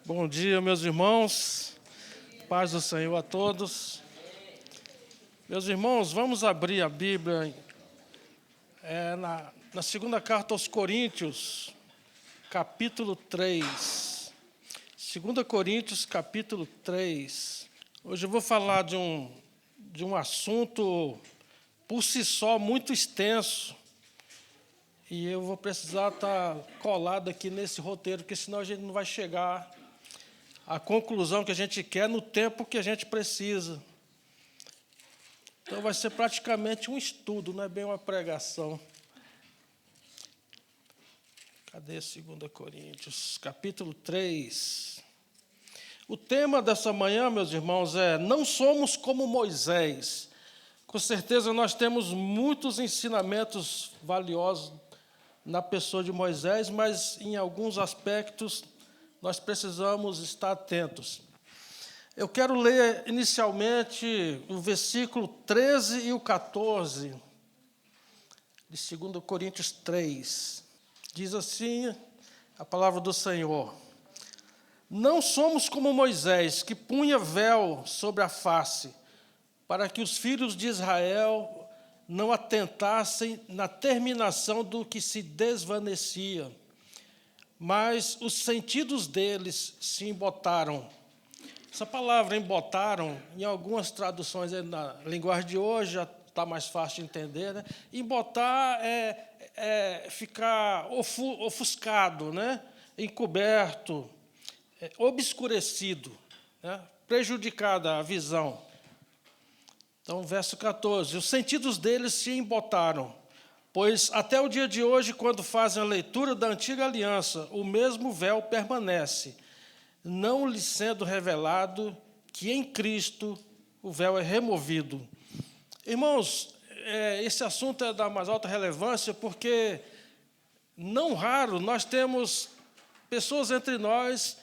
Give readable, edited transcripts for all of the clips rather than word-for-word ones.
Bom dia, meus irmãos. Paz do Senhor a todos. Meus irmãos, vamos abrir a Bíblia na segunda carta aos Coríntios, capítulo 3. 2 Coríntios, capítulo 3. Hoje eu vou falar de um assunto, por si só, muito extenso. E eu vou precisar estar colado aqui nesse roteiro, porque senão a gente não vai chegar à conclusão que a gente quer no tempo que a gente precisa. Então vai ser praticamente um estudo, não é bem uma pregação. Cadê 2 Coríntios, capítulo 3? O tema dessa manhã, meus irmãos, é: não somos como Moisés. Com certeza nós temos muitos ensinamentos valiosos na pessoa de Moisés, mas em alguns aspectos nós precisamos estar atentos. Eu quero ler inicialmente o versículo 13 e o 14 de 2 Coríntios 3. Diz assim a palavra do Senhor: não somos como Moisés, que punha véu sobre a face, para que os filhos de Israel não atentassem na terminação do que se desvanecia, mas os sentidos deles se embotaram. Essa palavra embotaram, em algumas traduções na linguagem de hoje, já está mais fácil de entender, né? Embotar é ficar ofuscado, né? Encoberto, obscurecido, né? Prejudicada a visão. Então, verso 14: os sentidos deles se embotaram, pois até o dia de hoje, quando fazem a leitura da antiga aliança, o mesmo véu permanece, não lhes sendo revelado que em Cristo o véu é removido. Irmãos, esse assunto é da mais alta relevância, porque não raro nós temos pessoas entre nós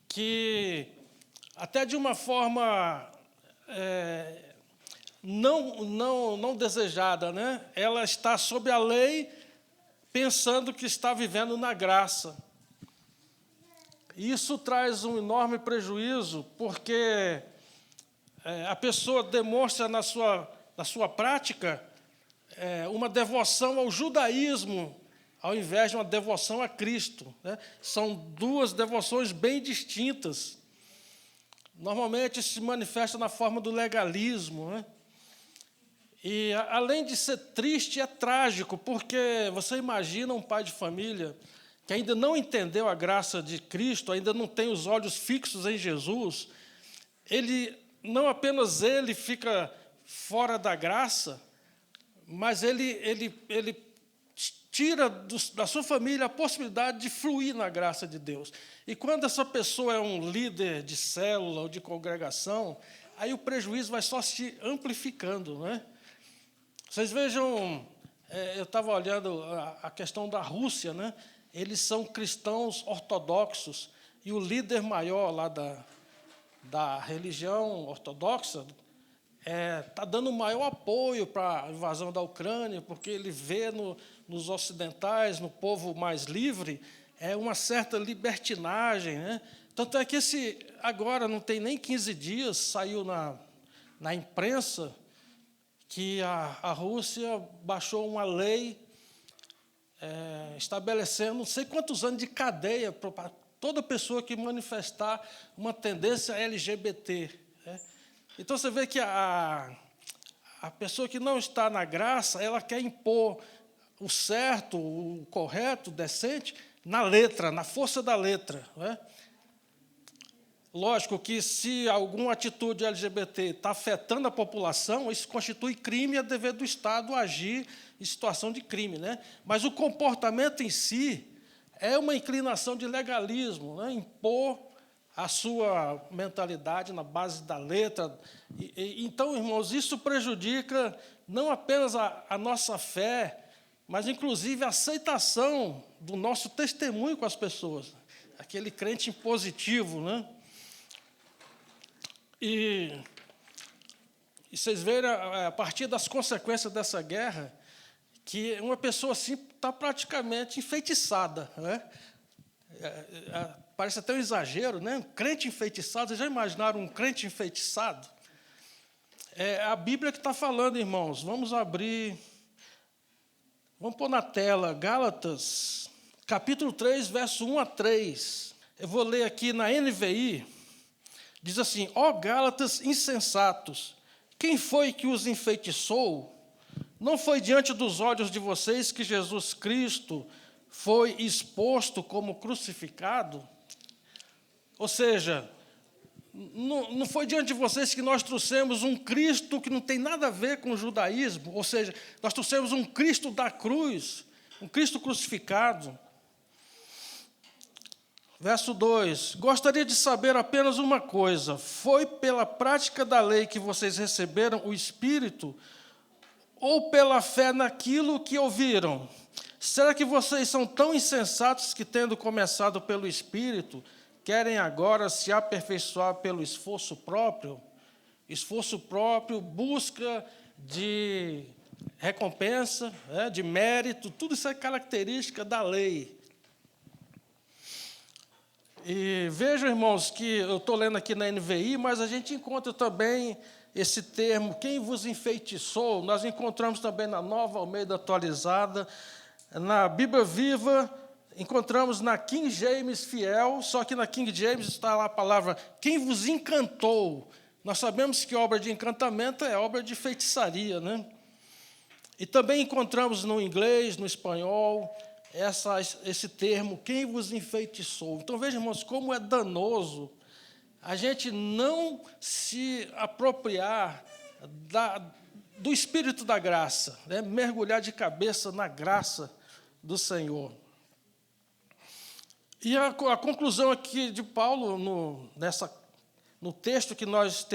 que, até de uma forma não desejada, né? Ela está sob a lei, pensando que está vivendo na graça. Isso traz um enorme prejuízo, porque a pessoa demonstra na sua prática uma devoção ao judaísmo, ao invés de uma devoção a Cristo, né? São duas devoções bem distintas. Normalmente se manifesta na forma do legalismo, né? E, além de ser triste, é trágico, porque você imagina um pai de família que ainda não entendeu a graça de Cristo, ainda não tem os olhos fixos em Jesus. Não apenas ele fica fora da graça, mas ele tira da sua família a possibilidade de fluir na graça de Deus. E quando essa pessoa é um líder de célula ou de congregação, aí o prejuízo vai só se amplificando, né? Vocês vejam, eu estava olhando a questão da Rússia, né? Eles são cristãos ortodoxos, e o líder maior lá da religião ortodoxa está dando maior apoio para a invasão da Ucrânia, porque ele vê nos ocidentais, no povo mais livre, uma certa libertinagem, né? Tanto é que agora, não tem nem 15 dias, saiu na imprensa que a Rússia baixou uma lei estabelecendo não sei quantos anos de cadeia para toda pessoa que manifestar uma tendência LGBT, né? Então, você vê que a pessoa que não está na graça, ela quer impor o certo, o correto, o decente, na letra, na força da letra, né? Lógico que, se alguma atitude LGBT está afetando a população, isso constitui crime e é dever do Estado agir em situação de crime, né? Mas o comportamento em si é uma inclinação de legalismo, né? Impor a sua mentalidade na base da letra. Então, irmãos, isso prejudica não apenas a nossa fé, mas, inclusive, a aceitação do nosso testemunho com as pessoas. Aquele crente impositivo, né? E vocês verem, a partir das consequências dessa guerra, que uma pessoa assim está praticamente enfeitiçada, né? Parece até um exagero, né? Um crente enfeitiçado. Vocês já imaginaram um crente enfeitiçado? É a Bíblia que está falando, irmãos. Vamos abrir, vamos pôr na tela, Gálatas, capítulo 3, verso 1 a 3. Eu vou ler aqui na NVI. Diz assim: ó Gálatas insensatos, quem foi que os enfeitiçou? Não foi diante dos olhos de vocês que Jesus Cristo foi exposto como crucificado? Ou seja, não foi diante de vocês que nós trouxemos um Cristo que não tem nada a ver com o judaísmo, ou seja, nós trouxemos um Cristo da cruz, um Cristo crucificado. Verso 2, gostaria de saber apenas uma coisa: foi pela prática da lei que vocês receberam o Espírito, ou pela fé naquilo que ouviram? Será que vocês são tão insensatos que, tendo começado pelo Espírito, querem agora se aperfeiçoar pelo esforço próprio? Esforço próprio, busca de recompensa, de mérito, tudo isso é característica da lei. E vejam, irmãos, que eu estou lendo aqui na NVI, mas a gente encontra também esse termo, quem vos enfeitiçou, nós encontramos também na Nova Almeida Atualizada, na Bíblia Viva, encontramos na King James Fiel, só que na King James está lá a palavra, quem vos encantou. Nós sabemos que obra de encantamento é obra de feitiçaria, né? E também encontramos no inglês, no espanhol, esse termo, quem vos enfeitiçou. Então, vejam, irmãos, como é danoso a gente não se apropriar do Espírito da graça, né? Mergulhar de cabeça na graça do Senhor. E a conclusão aqui de Paulo, no texto que nós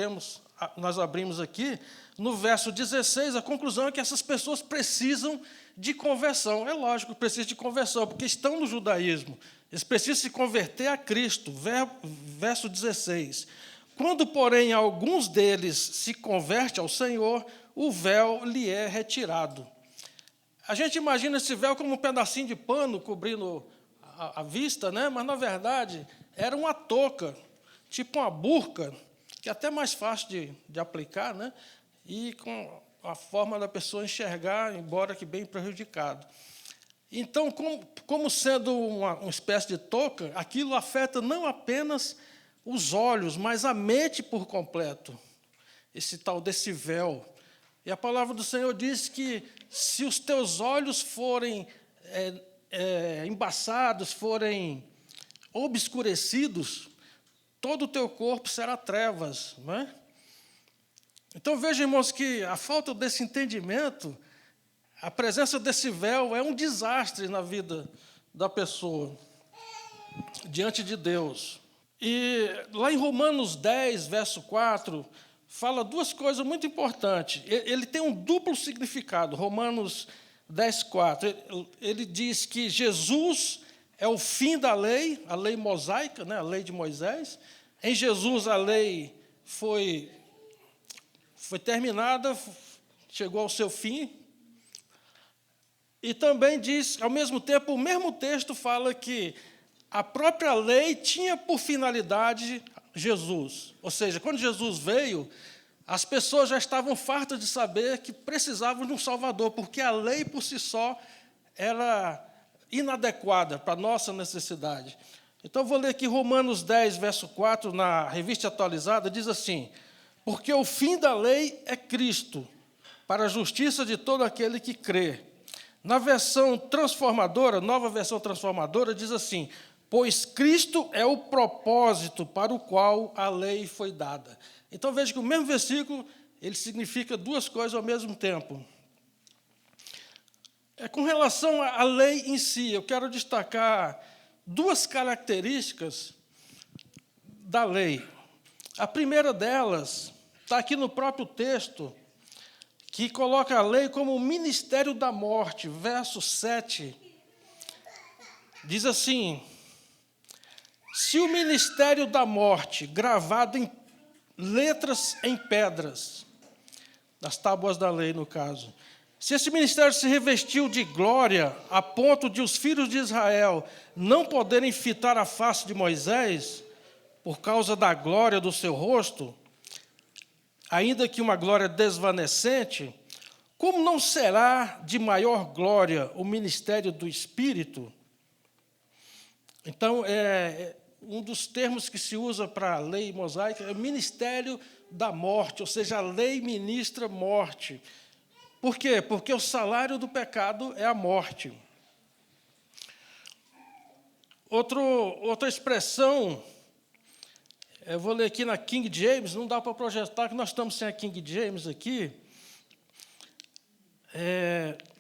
abrimos aqui, no verso 16, a conclusão é que essas pessoas precisam de conversão. É lógico que precisam de conversão, porque estão no judaísmo. Eles precisam se converter a Cristo. Verso 16. Quando, porém, alguns deles se convertem ao Senhor, o véu lhe é retirado. A gente imagina esse véu como um pedacinho de pano cobrindo a vista, né? Mas, na verdade, era uma touca, tipo uma burca, que é até mais fácil de aplicar, né? E com a forma da pessoa enxergar, embora que bem prejudicado. Então, como sendo uma espécie de touca, aquilo afeta não apenas os olhos, mas a mente por completo, esse tal desse véu. E a palavra do Senhor diz que se os teus olhos forem embaçados, forem obscurecidos, todo o teu corpo será trevas, não é? Então, vejam, irmãos, que a falta desse entendimento, a presença desse véu é um desastre na vida da pessoa, diante de Deus. E lá em Romanos 10, verso 4, fala duas coisas muito importantes. Ele tem um duplo significado. Romanos 10, 4. Ele diz que Jesus é o fim da lei, a lei mosaica, né, a lei de Moisés. Em Jesus a lei foi terminada, chegou ao seu fim. E também diz, ao mesmo tempo, o mesmo texto fala que a própria lei tinha por finalidade Jesus. Ou seja, quando Jesus veio, as pessoas já estavam fartas de saber que precisavam de um Salvador, porque a lei por si só era inadequada para a nossa necessidade. Então, eu vou ler aqui Romanos 10, verso 4, na Revista Atualizada, diz assim: porque o fim da lei é Cristo, para a justiça de todo aquele que crê. Na versão transformadora, nova versão transformadora, diz assim: pois Cristo é o propósito para o qual a lei foi dada. Então, veja que o mesmo versículo, ele significa duas coisas ao mesmo tempo. Com relação à lei em si, eu quero destacar duas características da lei. A primeira delas está aqui no próprio texto, que coloca a lei como o ministério da morte, verso 7. Diz assim: se o ministério da morte, gravado em letras em pedras, nas tábuas da lei, no caso, Se esse ministério se revestiu de glória a ponto de os filhos de Israel não poderem fitar a face de Moisés por causa da glória do seu rosto, ainda que uma glória desvanecente, como não será de maior glória o ministério do Espírito? Então, um dos termos que se usa para a lei mosaica é o ministério da morte, ou seja, a lei ministra morte. Por quê? Porque o salário do pecado é a morte. Outra expressão, eu vou ler aqui na King James, não dá para projetar que nós estamos sem a King James aqui.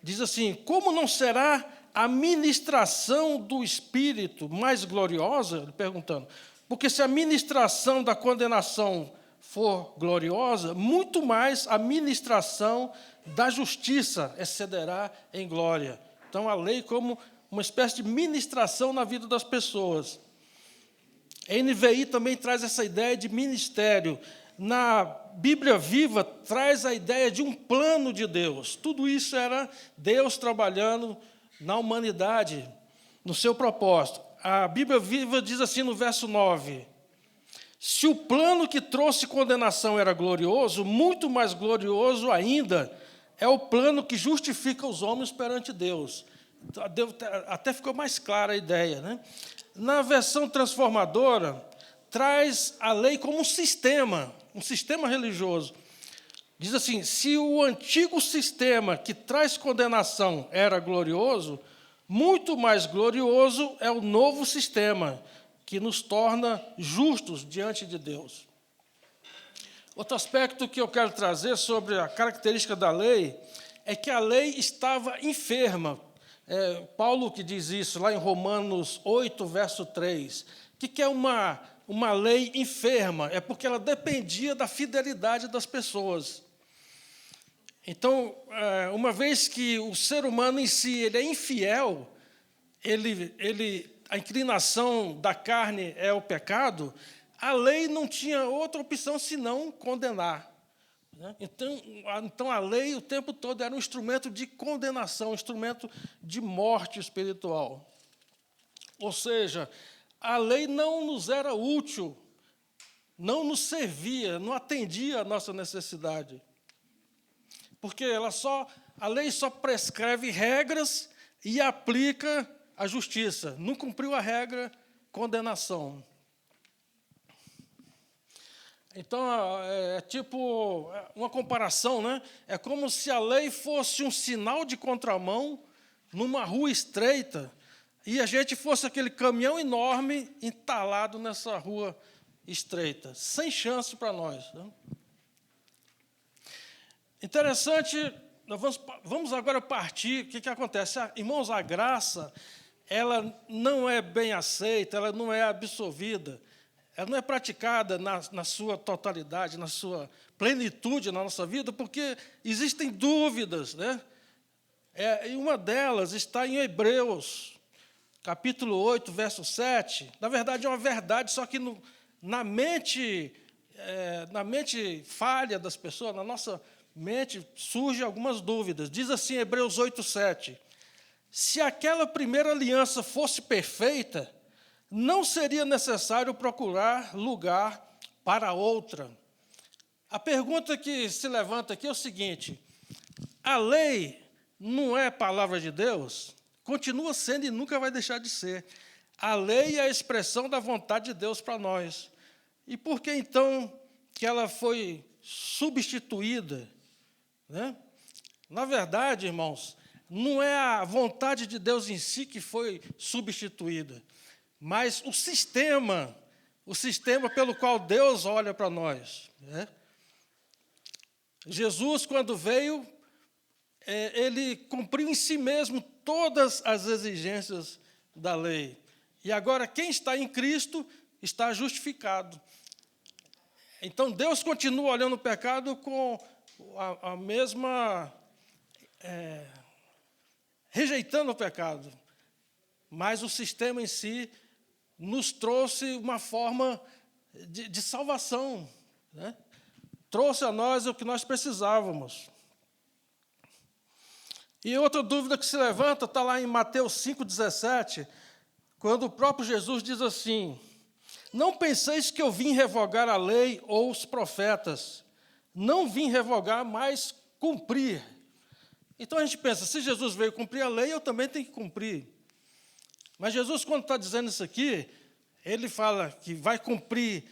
Diz assim: como não será a ministração do Espírito mais gloriosa? Perguntando. Porque se a ministração da condenação for gloriosa, muito mais a ministração da justiça excederá em glória. Então, a lei como uma espécie de ministração na vida das pessoas. A NVI também traz essa ideia de ministério. Na Bíblia Viva, traz a ideia de um plano de Deus. Tudo isso era Deus trabalhando na humanidade, no seu propósito. A Bíblia Viva diz assim no verso 9: se o plano que trouxe condenação era glorioso, muito mais glorioso ainda é o plano que justifica os homens perante Deus. Até ficou mais clara a ideia, né? Na versão transformadora, traz a lei como um sistema religioso. Diz assim: se o antigo sistema que traz condenação era glorioso, muito mais glorioso é o novo sistema, que nos torna justos diante de Deus. Outro aspecto que eu quero trazer sobre a característica da lei é que a lei estava enferma. Paulo que diz isso lá em Romanos 8, verso 3. O que é uma lei enferma? É porque ela dependia da fidelidade das pessoas. Então, uma vez que o ser humano em si ele é infiel, a inclinação da carne é o pecado, a lei não tinha outra opção senão condenar. Então, a lei o tempo todo era um instrumento de condenação, um instrumento de morte espiritual. Ou seja, a lei não nos era útil, não nos servia, não atendia à nossa necessidade. Porque a lei só prescreve regras e aplica a justiça. Não cumpriu a regra, condenação. Então, é tipo uma comparação, né? É como se a lei fosse um sinal de contramão numa rua estreita e a gente fosse aquele caminhão enorme entalado nessa rua estreita, sem chance para nós, né? Interessante, nós vamos agora partir. O que acontece? Irmãos, a graça, ela não é bem aceita, ela não é absolvida, ela não é praticada na sua totalidade, na sua plenitude na nossa vida, porque existem dúvidas, né? E uma delas está em Hebreus, capítulo 8, verso 7. Na verdade, é uma verdade, só que na mente falha das pessoas, na nossa mente, surgem algumas dúvidas. Diz assim, Hebreus 8, 7. Se aquela primeira aliança fosse perfeita, não seria necessário procurar lugar para outra. A pergunta que se levanta aqui é o seguinte: a lei não é palavra de Deus? Continua sendo e nunca vai deixar de ser. A lei é a expressão da vontade de Deus para nós. E por que, então, que ela foi substituída, né? Na verdade, irmãos, não é a vontade de Deus em si que foi substituída, mas o sistema pelo qual Deus olha para nós, né? Jesus, quando veio, ele cumpriu em si mesmo todas as exigências da lei. E agora, quem está em Cristo está justificado. Então, Deus continua olhando o pecado com a mesma... rejeitando o pecado. Mas o sistema em si nos trouxe uma forma de salvação, né? Trouxe a nós o que nós precisávamos. E outra dúvida que se levanta está lá em Mateus 5,17, quando o próprio Jesus diz assim: não penseis que eu vim revogar a lei ou os profetas. Não vim revogar, mas cumprir. Então a gente pensa, se Jesus veio cumprir a lei, eu também tenho que cumprir. Mas Jesus, quando está dizendo isso aqui, ele fala que vai cumprir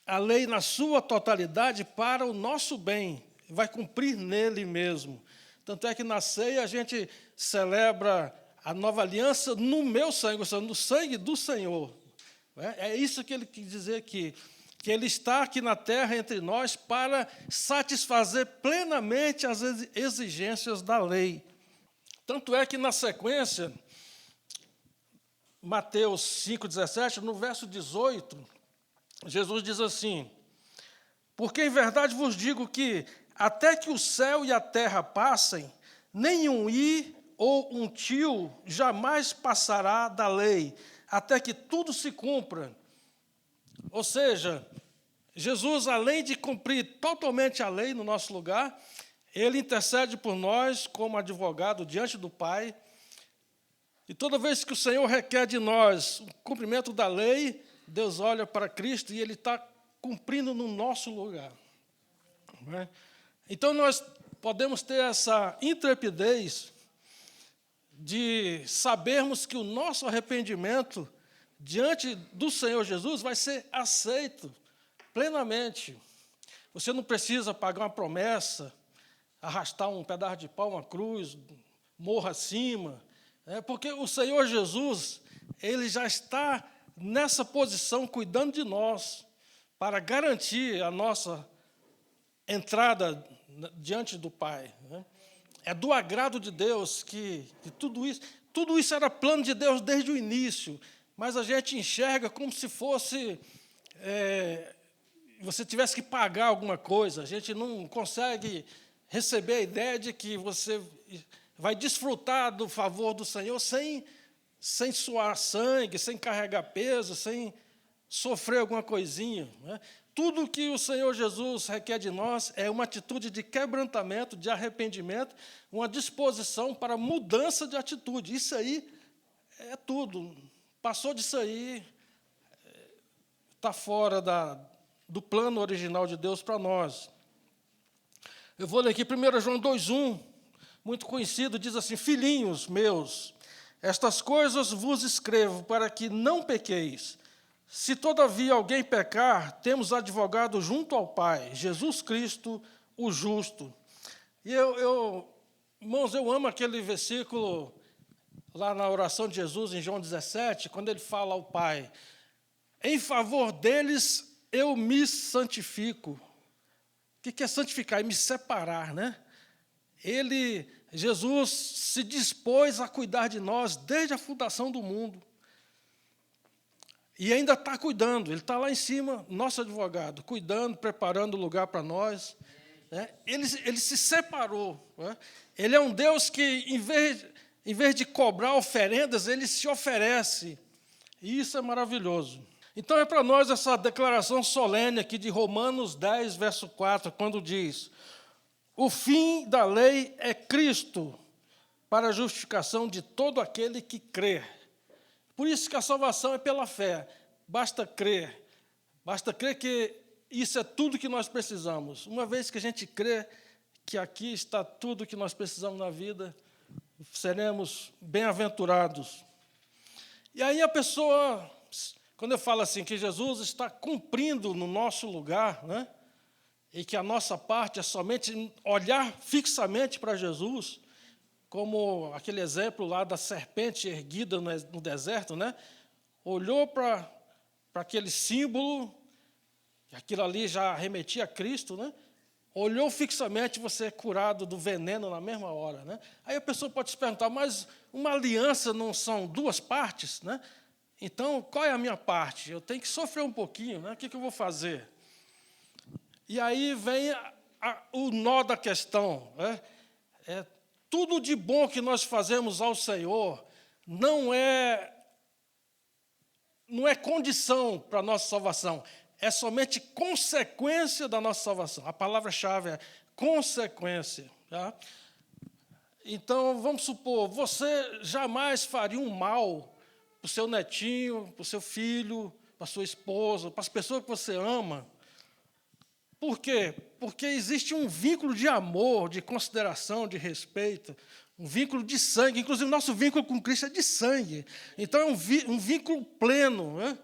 a lei na sua totalidade para o nosso bem. Vai cumprir nele mesmo. Tanto é que na ceia a gente celebra a nova aliança no meu sangue, ou seja, no sangue do Senhor. É isso que ele quis dizer aqui, que ele está aqui na terra entre nós para satisfazer plenamente as exigências da lei. Tanto é que na sequência, Mateus 5,17, no verso 18, Jesus diz assim: porque em verdade vos digo que até que o céu e a terra passem, nenhum i ou um tio jamais passará da lei, até que tudo se cumpra. Ou seja, Jesus, além de cumprir totalmente a lei no nosso lugar, ele intercede por nós como advogado diante do Pai. E toda vez que o Senhor requer de nós o cumprimento da lei, Deus olha para Cristo e ele está cumprindo no nosso lugar. Então, nós podemos ter essa intrepidez de sabermos que o nosso arrependimento diante do Senhor Jesus vai ser aceito plenamente. Você não precisa pagar uma promessa, arrastar um pedaço de pau, uma cruz, morro acima, porque o Senhor Jesus, ele já está nessa posição cuidando de nós para garantir a nossa entrada diante do Pai. É do agrado de Deus que tudo isso era plano de Deus desde o início, mas a gente enxerga como se fosse, você tivesse que pagar alguma coisa. A gente não consegue receber a ideia de que você vai desfrutar do favor do Senhor sem suar sangue, sem carregar peso, sem sofrer alguma coisinha. Tudo que o Senhor Jesus requer de nós é uma atitude de quebrantamento, de arrependimento, uma disposição para mudança de atitude. Isso aí é tudo. Passou disso aí, está fora do plano original de Deus para nós. Eu vou ler aqui 1 João 2,1, muito conhecido, diz assim: filhinhos meus, estas coisas vos escrevo para que não pequeis. Se todavia alguém pecar, temos advogado junto ao Pai, Jesus Cristo, o justo. E irmãos, eu amo aquele versículo lá na oração de Jesus, em João 17, quando ele fala ao Pai: em favor deles eu me santifico. O que é santificar? É me separar, né? Jesus se dispôs a cuidar de nós desde a fundação do mundo. E ainda está cuidando, ele está lá em cima, nosso advogado, cuidando, preparando o lugar para nós. Ele se separou. Ele é um Deus que, em vez de cobrar oferendas, ele se oferece. E isso é maravilhoso. Então, é para nós essa declaração solene aqui de Romanos 10, verso 4, quando diz: o fim da lei é Cristo, para a justificação de todo aquele que crê. Por isso que a salvação é pela fé. Basta crer que isso é tudo que nós precisamos. Uma vez que a gente crê que aqui está tudo que nós precisamos na vida, seremos bem-aventurados. E aí a pessoa, quando eu falo assim, que Jesus está cumprindo no nosso lugar, né, e que a nossa parte é somente olhar fixamente para Jesus, como aquele exemplo lá da serpente erguida no deserto, né? Olhou para aquele símbolo, aquilo ali já remetia a Cristo, né? Olhou fixamente, você é curado do veneno na mesma hora, né? Aí a pessoa pode se perguntar, mas uma aliança não são duas partes, né? Então, qual é a minha parte? Eu tenho que sofrer um pouquinho, né? O que eu vou fazer? E aí vem o nó da questão, né? Tudo de bom que nós fazemos ao Senhor não é condição para a nossa salvação, é somente consequência da nossa salvação. A palavra-chave é consequência. Tá? Então, vamos supor, você jamais faria um mal para o seu netinho, para o seu filho, para a sua esposa, para as pessoas que você ama. Por quê? Porque existe um vínculo de amor, de consideração, de respeito, um vínculo de sangue. Inclusive, nosso vínculo com Cristo é de sangue. Então, é um vínculo pleno. Né?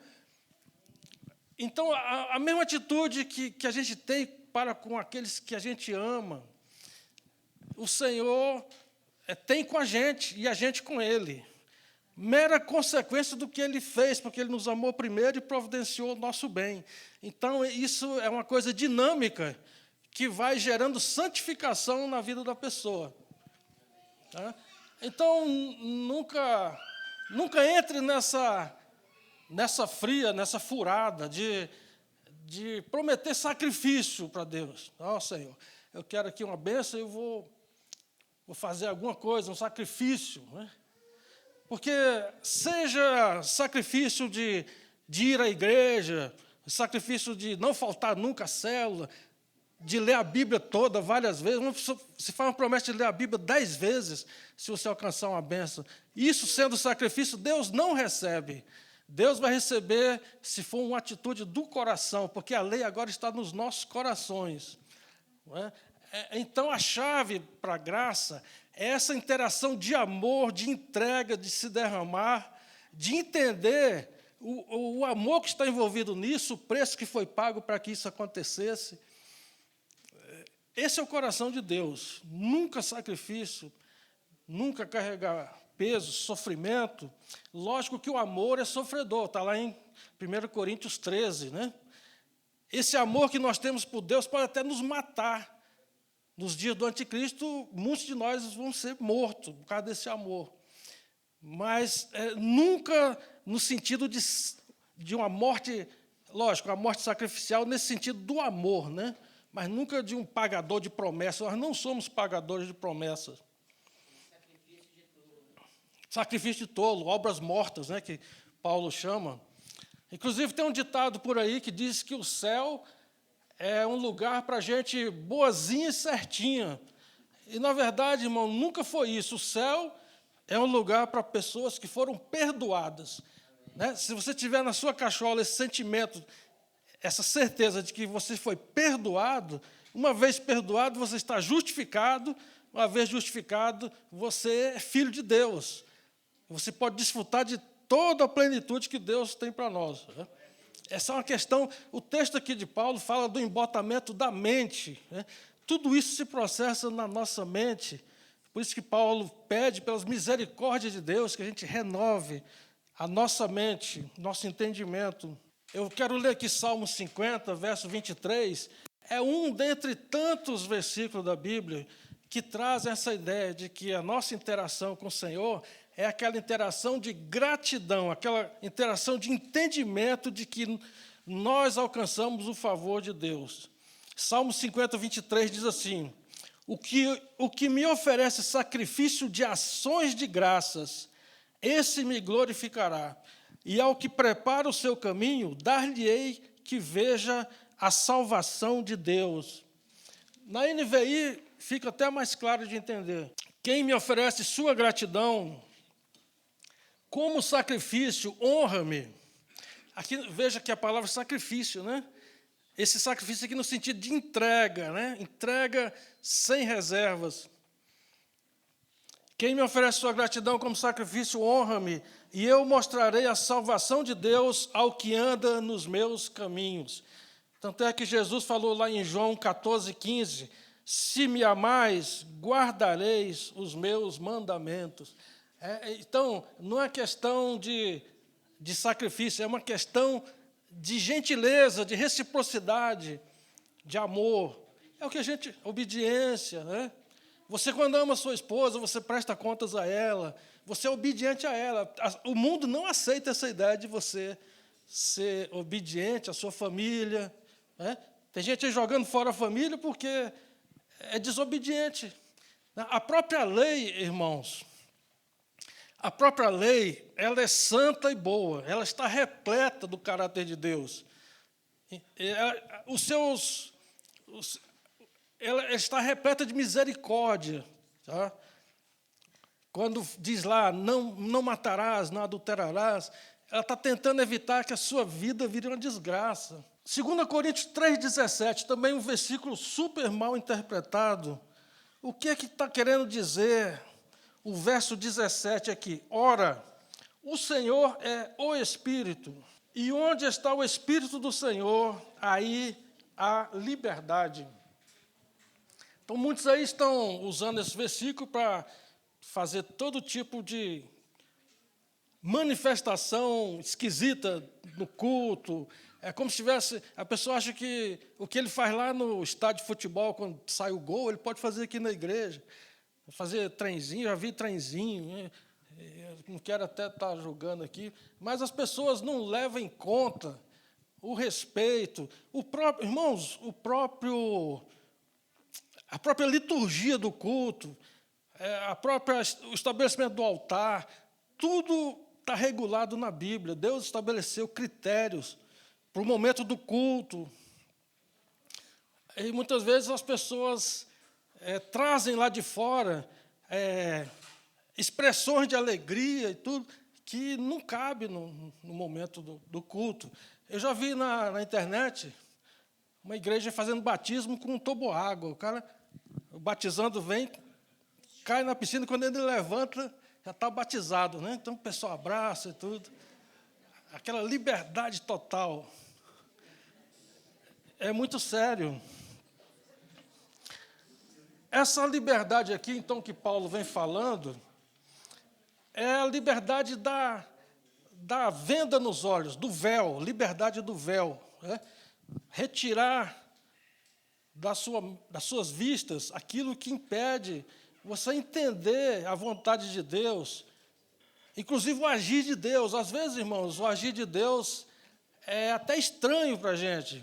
Então, a mesma atitude que a gente tem para com aqueles que a gente ama, o Senhor tem com a gente e a gente com Ele. Mera consequência do que Ele fez, porque Ele nos amou primeiro e providenciou o nosso bem. Então, isso é uma coisa dinâmica que vai gerando santificação na vida da pessoa. Tá? Então, nunca entre nessa fria, nessa furada de prometer sacrifício para Deus. Ó, Senhor, eu quero aqui uma bênção e eu vou fazer alguma coisa, um sacrifício. Né? Porque seja sacrifício de ir à igreja, sacrifício de não faltar nunca à célula, de ler a Bíblia toda várias vezes. Se faz uma promessa de ler a Bíblia 10 vezes, se você alcançar uma bênção. Isso sendo sacrifício, Deus não recebe. Deus vai receber se for uma atitude do coração, porque a lei agora está nos nossos corações. Não é? Então, a chave para a graça é essa interação de amor, de entrega, de se derramar, de entender o amor que está envolvido nisso, o preço que foi pago para que isso acontecesse. Esse é o coração de Deus. Nunca sacrifício, nunca carregar peso, sofrimento. Lógico que o amor é sofredor, está lá em 1 Coríntios 13. Né? Esse amor que nós temos por Deus pode até nos matar. Nos dias do anticristo, muitos de nós vão ser mortos por causa desse amor. Mas nunca no sentido de uma morte, lógico, uma morte sacrificial nesse sentido do amor, né? Mas nunca de um pagador de promessas. Nós não somos pagadores de promessas. Sacrifício de tolo, obras mortas, né, que Paulo chama. Inclusive, tem um ditado por aí que diz que o céu é um lugar para gente boazinha e certinha. E, na verdade, irmão, nunca foi isso. O céu é um lugar para pessoas que foram perdoadas. Né? Se você tiver na sua cachola esse sentimento, essa certeza de que você foi perdoado, uma vez perdoado, você está justificado, uma vez justificado, você é filho de Deus. Você pode desfrutar de toda a plenitude que Deus tem para nós. Né? Essa é uma questão, o texto aqui de Paulo fala do embotamento da mente. Né? Tudo isso se processa na nossa mente. Por isso que Paulo pede, pelas misericórdias de Deus, que a gente renove a nossa mente, nosso entendimento. Eu quero ler aqui Salmo 50, verso 23. É um dentre tantos versículos da Bíblia que traz essa ideia de que a nossa interação com o Senhor é aquela interação de gratidão, aquela interação de entendimento de que nós alcançamos o favor de Deus. Salmo 50, 23 diz assim: o que me oferece sacrifício de ações de graças, esse me glorificará. E ao que prepara o seu caminho, dar-lhe-ei que veja a salvação de Deus. Na NVI fica até mais claro de entender. Quem me oferece sua gratidão como sacrifício, honra-me. Aqui veja que a palavra sacrifício, né? Esse sacrifício aqui no sentido de entrega, né? Entrega sem reservas. Quem me oferece sua gratidão como sacrifício, honra-me, e eu mostrarei a salvação de Deus ao que anda nos meus caminhos. Tanto é que Jesus falou lá em João 14, 15, se me amais, guardareis os meus mandamentos. Então, não é questão de sacrifício, é uma questão de gentileza, de reciprocidade, de amor. É o que obediência, né? Você, quando ama sua esposa, você presta contas a ela, você é obediente a ela. O mundo não aceita essa ideia de você ser obediente à sua família. Né? Tem gente aí jogando fora a família porque é desobediente. A própria lei, irmãos, a própria lei, ela é santa e boa, ela está repleta do caráter de Deus. Ela está repleta de misericórdia. Tá? quando diz lá, não matarás, não adulterarás, ela está tentando evitar que a sua vida vire uma desgraça. 2 Coríntios 3,17, também um versículo super mal interpretado. O que é que está querendo dizer o verso 17 aqui? Ora, o Senhor é o Espírito, e onde está o Espírito do Senhor, aí há liberdade. Então, muitos aí estão usando esse versículo para fazer todo tipo de manifestação esquisita no culto. É como se tivesse... A pessoa acha que o que ele faz lá no estádio de futebol, quando sai o gol, ele pode fazer aqui na igreja. Fazer trenzinho, já vi trenzinho, né? Eu não quero até estar julgando aqui, mas as pessoas não levam em conta o respeito, irmãos, a própria liturgia do culto, o estabelecimento do altar, tudo está regulado na Bíblia. Deus estabeleceu critérios para o momento do culto. E muitas vezes as pessoas trazem lá de fora expressões de alegria e tudo, que não cabe no momento do culto. Eu já vi na internet uma igreja fazendo batismo com um toboágua. O cara, batizando, vem, cai na piscina, quando ele levanta, já está batizado, né? Então o pessoal abraça e tudo. Aquela liberdade total. É muito sério. Essa liberdade aqui, então, que Paulo vem falando, é a liberdade da venda nos olhos, do véu, liberdade do véu. Né? Retirar das suas vistas aquilo que impede você entender a vontade de Deus, inclusive o agir de Deus. Às vezes, irmãos, o agir de Deus é até estranho para a gente.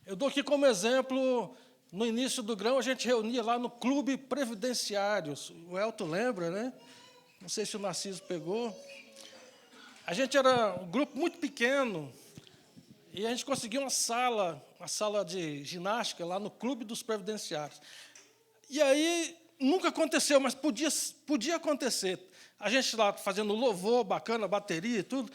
Eu dou aqui como exemplo, no início do grão, a gente reunia lá no Clube Previdenciário. O Elton lembra, né? Não sei se o Narciso pegou. A gente era um grupo muito pequeno e a gente conseguiu uma sala de ginástica lá no Clube dos Previdenciários. E aí, nunca aconteceu, mas podia acontecer. A gente lá fazendo louvor, bacana, bateria e tudo,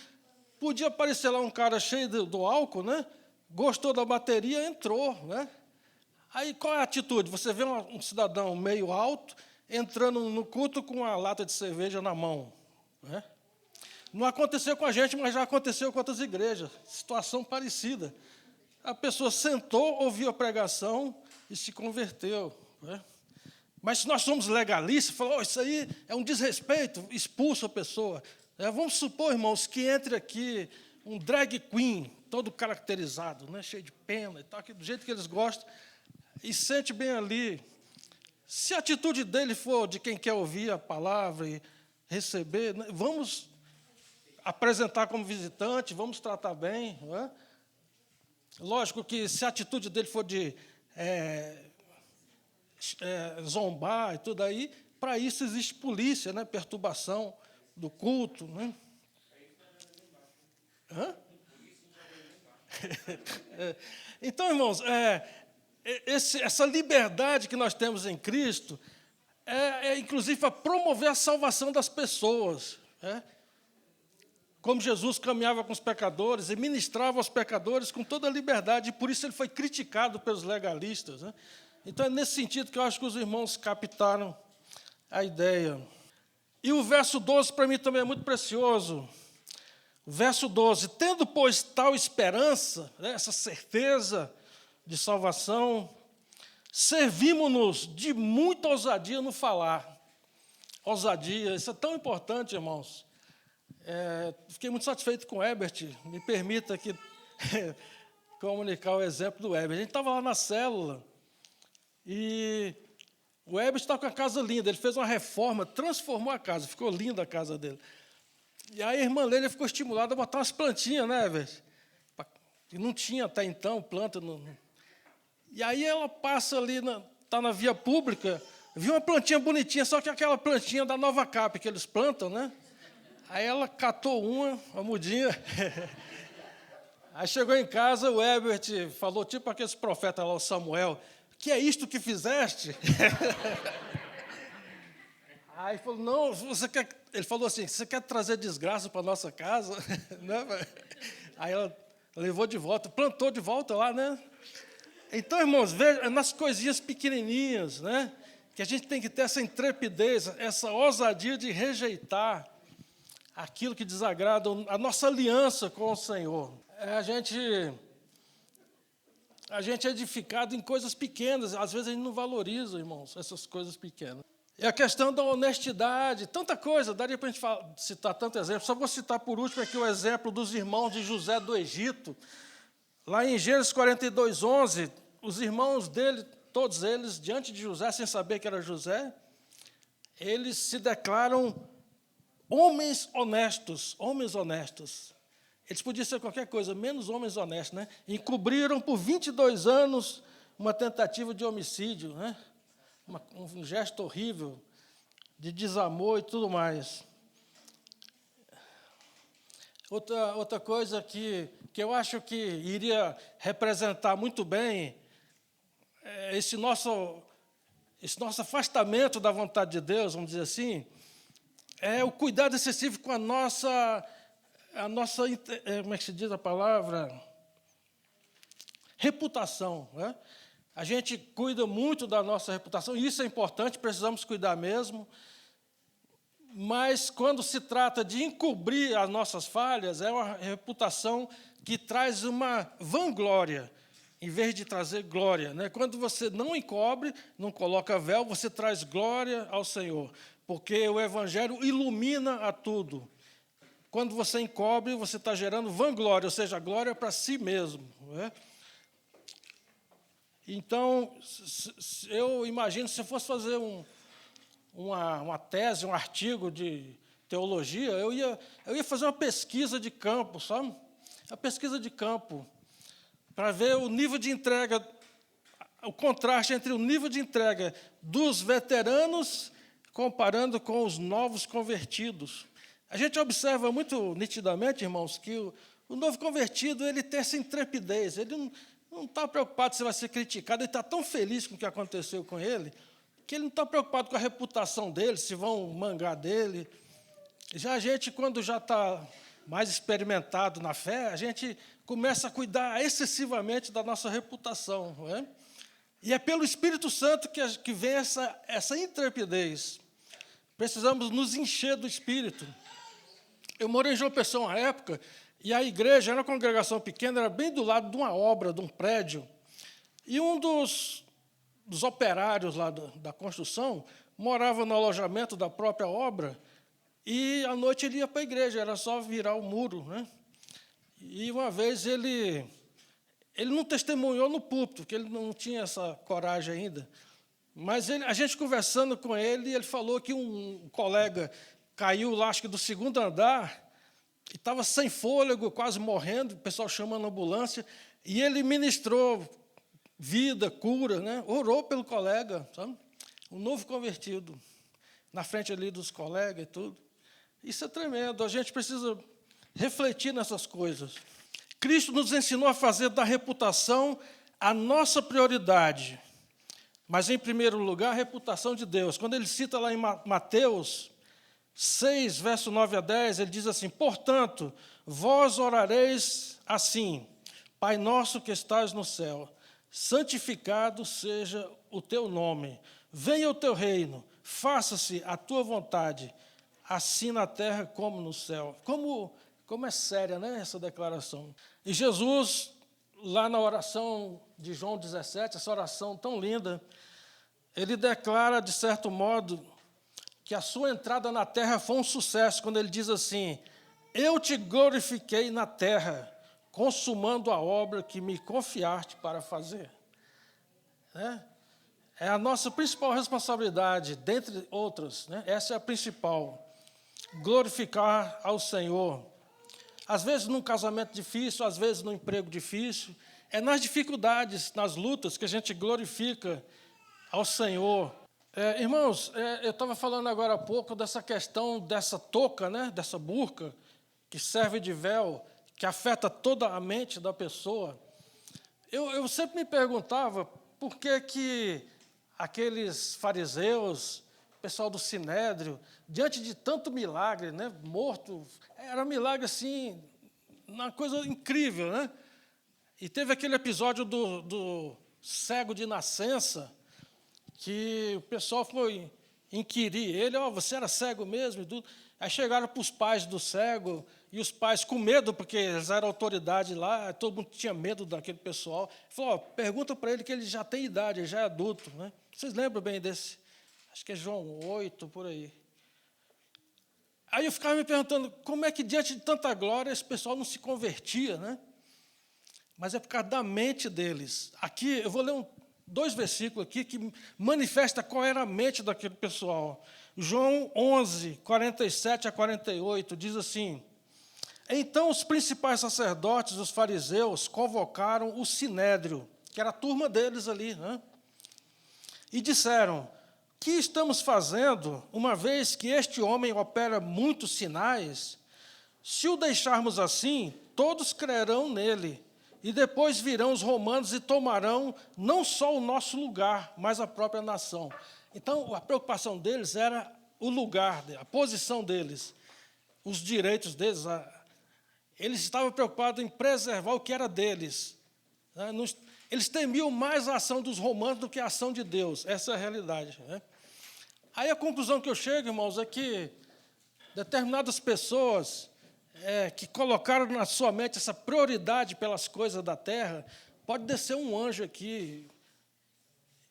podia aparecer lá um cara cheio do álcool, né? Gostou da bateria, entrou, né? Aí, qual é a atitude? Você vê um cidadão meio alto entrando no culto com uma lata de cerveja na mão, né? Não aconteceu com a gente, mas já aconteceu com outras igrejas. Situação parecida. A pessoa sentou, ouviu a pregação e se converteu, né? Mas se nós somos legalistas, falou, isso aí é um desrespeito, expulsa a pessoa. Vamos supor, irmãos, que entre aqui um drag queen, todo caracterizado, né, cheio de pena e tal, do jeito que eles gostam, e sente bem ali. Se a atitude dele for de quem quer ouvir a palavra e receber, né, vamos apresentar como visitante, vamos tratar bem. Não é? Lógico que se a atitude dele for de zombar e tudo aí, para isso existe polícia, né, perturbação do culto. Né? Hã? Então, irmãos, essa liberdade que nós temos em Cristo inclusive, para promover a salvação das pessoas. Como Jesus caminhava com os pecadores e ministrava aos pecadores com toda a liberdade, e por isso ele foi criticado pelos legalistas. Né? Então, é nesse sentido que eu acho que os irmãos captaram a ideia. E o verso 12, para mim, também é muito precioso. Verso 12, tendo, pois, tal esperança, né, essa certeza de salvação, servimos-nos de muita ousadia no falar. Ousadia, isso é tão importante, irmãos. Fiquei muito satisfeito com o Herbert, me permita aqui comunicar o exemplo do Herbert. A gente estava lá na célula e o Herbert estava com a casa linda, ele fez uma reforma, transformou a casa, ficou linda a casa dele. E aí a irmã Leila ficou estimulada a botar umas plantinhas, né, Herbert? Que não tinha até então planta. E aí ela passa ali, está na via pública, viu uma plantinha bonitinha, só que aquela plantinha da Nova Cap que eles plantam, né? Aí ela catou uma mudinha. Aí chegou em casa, o Herbert falou, tipo aqueles profetas lá, o Samuel, que é isto que fizeste? Aí ele falou, não, ele falou assim, você quer trazer desgraça para a nossa casa? Né? Aí ela levou de volta, plantou de volta lá, né? Então, irmãos, veja, nas coisinhas pequenininhas, né? Que a gente tem que ter essa intrepidez, essa ousadia de rejeitar aquilo que desagrada, a nossa aliança com o Senhor. A gente é edificado em coisas pequenas, às vezes a gente não valoriza, irmãos, essas coisas pequenas. E a questão da honestidade, tanta coisa, daria para a gente citar tanto exemplo. Só vou citar por último aqui o exemplo dos irmãos de José do Egito. Lá em Gênesis 42:11, os irmãos dele, todos eles, diante de José, sem saber que era José, eles se declaram homens honestos, homens honestos. Eles podiam ser qualquer coisa, menos homens honestos, né? Encobriram por 22 anos uma tentativa de homicídio, né? Um gesto horrível de desamor e tudo mais. Outra coisa que eu acho que iria representar muito bem esse nosso afastamento da vontade de Deus, vamos dizer assim, é o cuidado excessivo com a nossa como é que se diz a palavra? Reputação, né? A gente cuida muito da nossa reputação, e isso é importante, precisamos cuidar mesmo, mas quando se trata de encobrir as nossas falhas, é uma reputação que traz uma vanglória, em vez de trazer glória, né? Quando você não encobre, não coloca véu, você traz glória ao Senhor, porque o Evangelho ilumina a tudo. Quando você encobre, você está gerando vanglória, ou seja, glória para si mesmo, né? Então, eu imagino, se eu fosse fazer uma tese, um artigo de teologia, eu ia fazer uma pesquisa de campo, sabe? A pesquisa de campo, para ver o nível de entrega, o contraste entre o nível de entrega dos veteranos comparando com os novos convertidos. A gente observa muito nitidamente, irmãos, que o novo convertido ele tem essa intrepidez, ele não está preocupado se vai ser criticado, ele está tão feliz com o que aconteceu com ele, que ele não está preocupado com a reputação dele, se vão mangar dele. Já a gente, quando já está mais experimentado na fé, a gente começa a cuidar excessivamente da nossa reputação, não é? E é pelo Espírito Santo que vem essa intrepidez. Precisamos nos encher do Espírito. Eu morei em João Pessoa uma época, e a igreja era uma congregação pequena, era bem do lado de uma obra, de um prédio. E um dos operários lá da construção morava no alojamento da própria obra, e à noite ele ia para a igreja, era só virar o muro, né? E uma vez ele não testemunhou no púlpito, porque ele não tinha essa coragem ainda. Mas a gente conversando com ele falou que um colega caiu lá, acho que do segundo andar, e estava sem fôlego, quase morrendo, o pessoal chamando a ambulância, e ele ministrou vida, cura, né? Orou pelo colega, sabe? Um novo convertido, na frente ali dos colegas e tudo. Isso é tremendo, a gente precisa refletir nessas coisas. Cristo nos ensinou a fazer da reputação a nossa prioridade, mas, em primeiro lugar, a reputação de Deus. Quando ele cita lá em Mateus 6, verso 9 a 10, ele diz assim: portanto, vós orareis assim, Pai nosso que estás no céu, santificado seja o teu nome, venha o teu reino, faça-se a tua vontade, assim na terra como no céu. Como é séria, né, essa declaração. E Jesus, lá na oração de João 17, essa oração tão linda, ele declara, de certo modo, que a sua entrada na terra foi um sucesso, quando ele diz assim: eu te glorifiquei na terra, consumando a obra que me confiaste para fazer. É a nossa principal responsabilidade, dentre outras, né? Essa é a principal, glorificar ao Senhor. Às vezes num casamento difícil, às vezes num emprego difícil, é nas dificuldades, nas lutas, que a gente glorifica ao Senhor. Irmãos, eu estava falando agora há pouco dessa questão dessa touca, né, dessa burca, que serve de véu, que afeta toda a mente da pessoa. Eu sempre me perguntava por que aqueles fariseus pessoal do Sinédrio, diante de tanto milagre, né? Morto, era um milagre assim, uma coisa incrível, né? E teve aquele episódio do cego de nascença, que o pessoal foi inquirir ele, você era cego mesmo e tudo. Aí chegaram para os pais do cego, e os pais com medo, porque eles eram autoridade lá, todo mundo tinha medo daquele pessoal. Falou, pergunta para ele que ele já tem idade, ele já é adulto. Né? Vocês lembram bem desse? Acho que é João 8, por aí. Aí eu ficava me perguntando, como é que diante de tanta glória esse pessoal não se convertia, né? Mas é por causa da mente deles. Aqui, eu vou ler dois versículos aqui que manifesta qual era a mente daquele pessoal. João 11, 47 a 48, diz assim, então os principais sacerdotes, os fariseus, convocaram o sinédrio, que era a turma deles ali, né? E disseram, que estamos fazendo, uma vez que este homem opera muitos sinais? Se o deixarmos assim, todos crerão nele, e depois virão os romanos e tomarão não só o nosso lugar, mas a própria nação. Então, a preocupação deles era o lugar, a posição deles, os direitos deles. Eles estavam preocupados em preservar o que era deles. Eles temiam mais a ação dos romanos do que a ação de Deus. Essa é a realidade. Né? Aí a conclusão que eu chego, irmãos, é que determinadas pessoas que colocaram na sua mente essa prioridade pelas coisas da terra, pode descer um anjo aqui.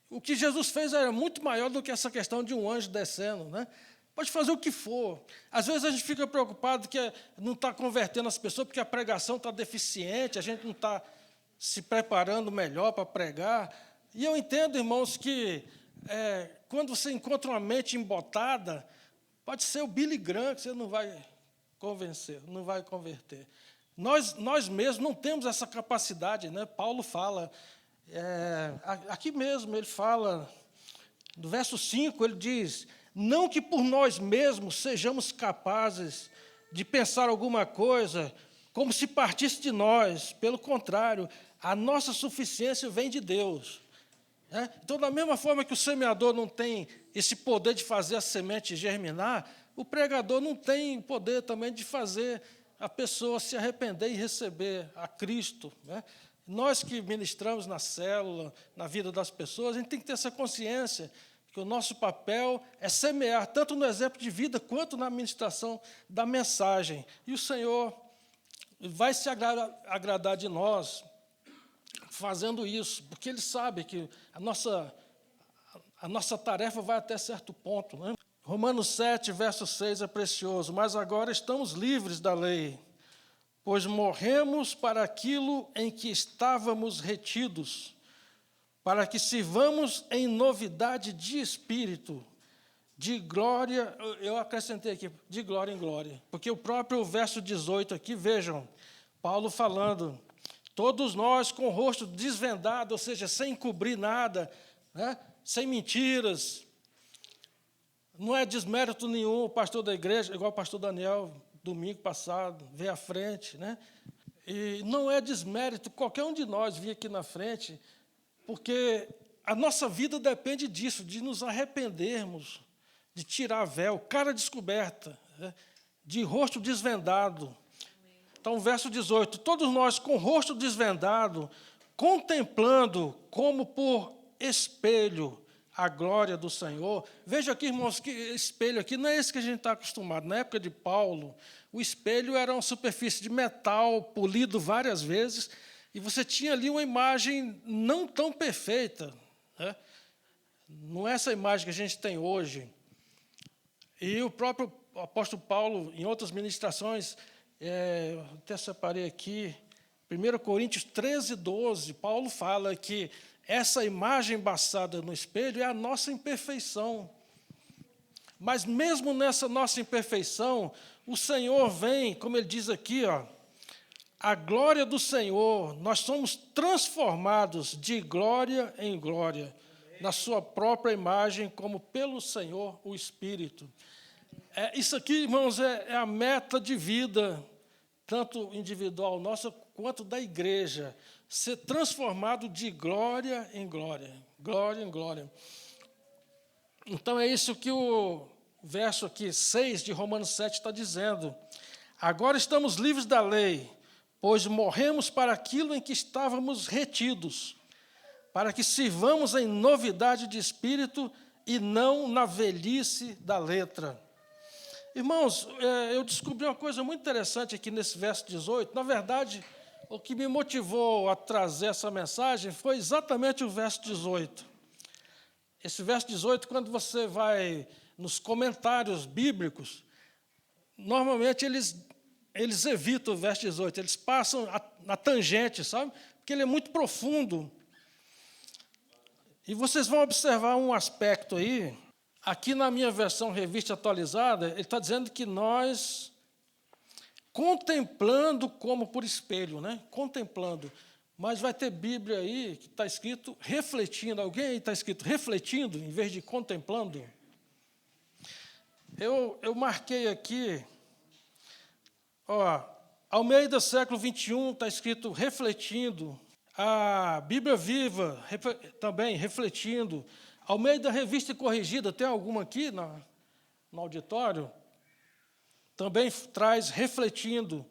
O que Jesus fez era muito maior do que essa questão de um anjo descendo, né? Pode fazer o que for. Às vezes a gente fica preocupado que não está convertendo as pessoas porque a pregação está deficiente, a gente não está se preparando melhor para pregar. E eu entendo, irmãos, que quando você encontra uma mente embotada, pode ser o Billy Graham que você não vai convencer, não vai converter. Nós mesmos não temos essa capacidade, né? Paulo fala, aqui mesmo ele fala, no verso 5, ele diz, não que por nós mesmos sejamos capazes de pensar alguma coisa como se partisse de nós, pelo contrário, a nossa suficiência vem de Deus. Então, da mesma forma que o semeador não tem esse poder de fazer a semente germinar, o pregador não tem poder também de fazer a pessoa se arrepender e receber a Cristo. Né? Nós que ministramos na célula, na vida das pessoas, a gente tem que ter essa consciência que o nosso papel é semear, tanto no exemplo de vida, quanto na ministração da mensagem. E o Senhor vai se agradar de nós fazendo isso, porque Ele sabe que a nossa tarefa vai até certo ponto. Né? Romanos 7, verso 6 é precioso. Mas agora estamos livres da lei, pois morremos para aquilo em que estávamos retidos, para que sirvamos em novidade de espírito, de glória, eu acrescentei aqui, de glória em glória, porque o próprio verso 18 aqui, vejam, Paulo falando, todos nós com o rosto desvendado, ou seja, sem cobrir nada, né? Sem mentiras. Não é desmérito nenhum o pastor da igreja, igual o pastor Daniel, domingo passado, veio à frente. Né? E não é desmérito qualquer um de nós vir aqui na frente, porque a nossa vida depende disso, de nos arrependermos, de tirar véu, cara descoberta, né? De rosto desvendado. Então, verso 18, todos nós com o rosto desvendado, contemplando como por espelho a glória do Senhor. Veja aqui, irmãos, que espelho aqui não é esse que a gente está acostumado. Na época de Paulo, o espelho era uma superfície de metal polido várias vezes, e você tinha ali uma imagem não tão perfeita. Né? Não é essa imagem que a gente tem hoje. E o próprio apóstolo Paulo, em outras ministrações, até separei aqui, 1 Coríntios 13, 12, Paulo fala que essa imagem embaçada no espelho é a nossa imperfeição. Mas mesmo nessa nossa imperfeição, o Senhor vem, como ele diz aqui, a glória do Senhor, nós somos transformados de glória em glória, na sua própria imagem, como pelo Senhor, o Espírito. Isso aqui, irmãos, é a meta de vida, tanto individual nossa, quanto da igreja, ser transformado de glória em glória, glória em glória. Então é isso que o verso aqui, 6 de Romanos 7 está dizendo. Agora estamos livres da lei, pois morremos para aquilo em que estávamos retidos, para que sirvamos em novidade de espírito e não na velhice da letra. Irmãos, eu descobri uma coisa muito interessante aqui nesse verso 18. Na verdade, o que me motivou a trazer essa mensagem foi exatamente o verso 18. Esse verso 18, quando você vai nos comentários bíblicos, normalmente eles evitam o verso 18, eles passam na tangente, sabe? Porque ele é muito profundo. E vocês vão observar um aspecto aí, aqui na minha versão revista atualizada, ele está dizendo que nós, contemplando como por espelho, né? Contemplando. Mas vai ter Bíblia aí que está escrito refletindo. Alguém aí está escrito refletindo, em vez de contemplando? Eu marquei aqui, ó, Almeida século 21 está escrito refletindo. A Bíblia Viva também refletindo. Almeida Revista e Corrigida, tem alguma aqui no auditório? Também traz refletindo.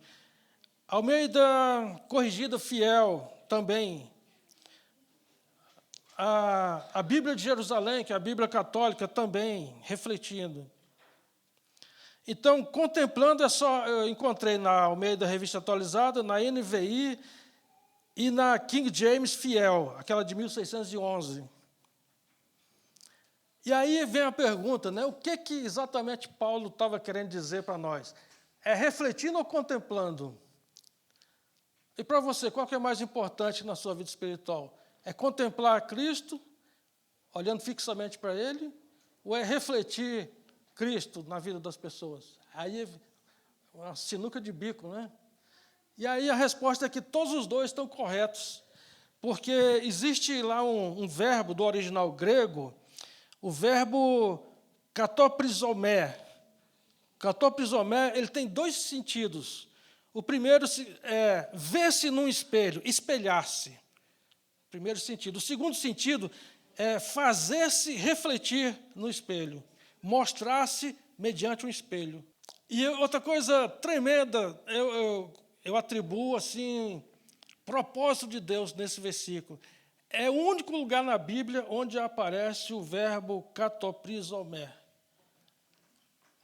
Almeida Corrigida Fiel, também. A Bíblia de Jerusalém, que é a Bíblia Católica, também refletindo. Então, contemplando, eu encontrei na Almeida Revista Atualizada, na NVI e na King James Fiel, aquela de 1611. E aí vem a pergunta, né? O que exatamente Paulo estava querendo dizer para nós? É refletindo ou contemplando? E para você, qual que é mais importante na sua vida espiritual? É contemplar Cristo, olhando fixamente para Ele, ou é refletir Cristo na vida das pessoas? Aí é uma sinuca de bico, né? E aí a resposta é que todos os dois estão corretos, porque existe lá um verbo do original grego, o verbo katoprizomé. Katoprizomé, ele tem dois sentidos. O primeiro é ver-se num espelho, espelhar-se. Primeiro sentido. O segundo sentido é fazer-se refletir no espelho, mostrar-se mediante um espelho. E outra coisa tremenda, eu atribuo assim, propósito de Deus nesse versículo. É o único lugar na Bíblia onde aparece o verbo katoprizomé.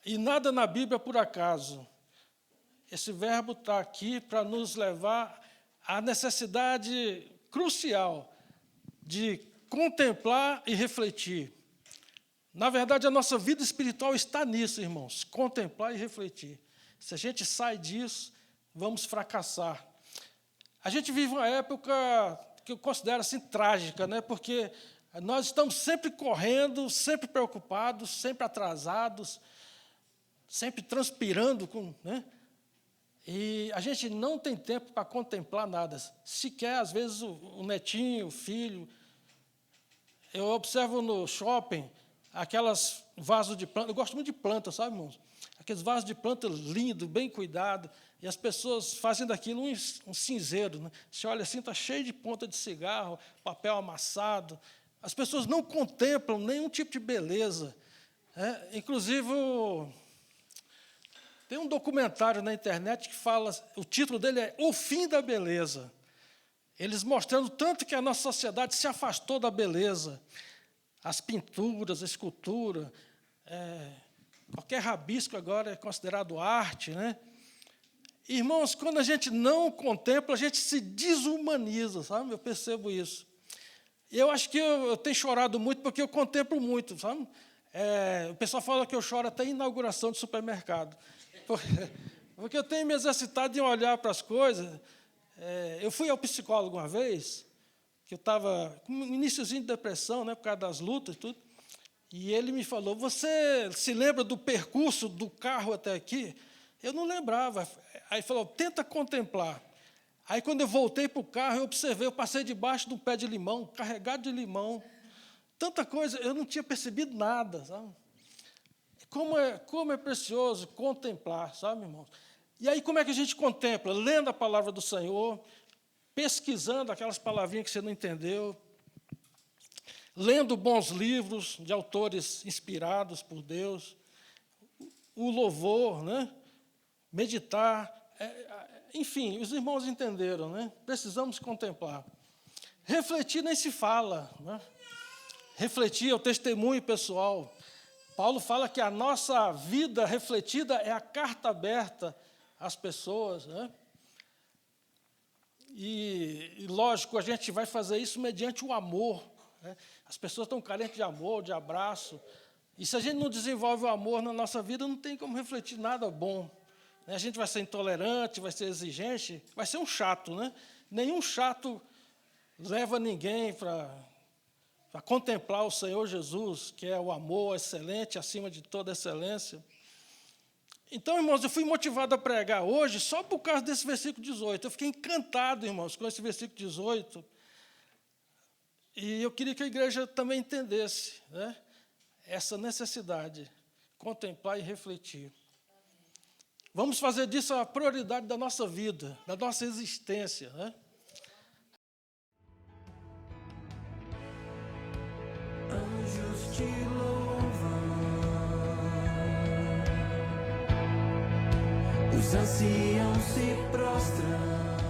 E nada na Bíblia por acaso. Esse verbo está aqui para nos levar à necessidade crucial de contemplar e refletir. Na verdade, a nossa vida espiritual está nisso, irmãos, contemplar e refletir. Se a gente sai disso, vamos fracassar. A gente vive uma época que eu considero assim trágica, né? Porque nós estamos sempre correndo, sempre preocupados, sempre atrasados, sempre transpirando, né? E a gente não tem tempo para contemplar nada. Sequer, às vezes, o netinho, o filho. Eu observo no shopping aquelas vasos de planta. Eu gosto muito de planta, sabe, irmãos? Aqueles vasos de planta lindos, bem cuidados. E as pessoas fazem daquilo um cinzeiro. Né? Você olha assim, está cheio de ponta de cigarro, papel amassado. As pessoas não contemplam nenhum tipo de beleza. Inclusive, tem um documentário na internet que fala, o título dele é O Fim da Beleza. Eles mostrando tanto que a nossa sociedade se afastou da beleza. As pinturas, a escultura, qualquer rabisco agora é considerado arte, né? Irmãos, quando a gente não contempla, a gente se desumaniza, sabe? Eu percebo isso. E eu acho que eu tenho chorado muito porque eu contemplo muito, sabe? O pessoal fala que eu choro até em inauguração de supermercado. Porque eu tenho me exercitado em olhar para as coisas. Eu fui ao psicólogo uma vez, que eu estava com um iníciozinho de depressão, né, por causa das lutas e tudo, e ele me falou, você se lembra do percurso do carro até aqui? Eu não lembrava. Aí falou, tenta contemplar. Aí, quando eu voltei para o carro, eu observei, eu passei debaixo de um pé de limão, carregado de limão. Tanta coisa, eu não tinha percebido nada, sabe? Como é precioso contemplar, sabe, irmãos? E aí, como é que a gente contempla? Lendo a palavra do Senhor, pesquisando aquelas palavrinhas que você não entendeu, lendo bons livros de autores inspirados por Deus, o louvor, né? Meditar, enfim, os irmãos entenderam, né? Precisamos contemplar. Refletir nem se fala, né? Refletir é o testemunho pessoal. Paulo fala que a nossa vida refletida é a carta aberta às pessoas, né? E lógico, a gente vai fazer isso mediante o amor, né? As pessoas estão carentes de amor, de abraço. E se a gente não desenvolve o amor na nossa vida, não tem como refletir nada bom. A gente vai ser intolerante, vai ser exigente, vai ser um chato, né? Nenhum chato leva ninguém para contemplar o Senhor Jesus, que é o amor excelente, acima de toda excelência. Então, irmãos, eu fui motivado a pregar hoje só por causa desse versículo 18. Eu fiquei encantado, irmãos, com esse versículo 18. E eu queria que a igreja também entendesse, né, essa necessidade, contemplar e refletir. Vamos fazer disso a prioridade da nossa vida, da nossa existência, né? Anjos te louvam, os anciãos se prostram.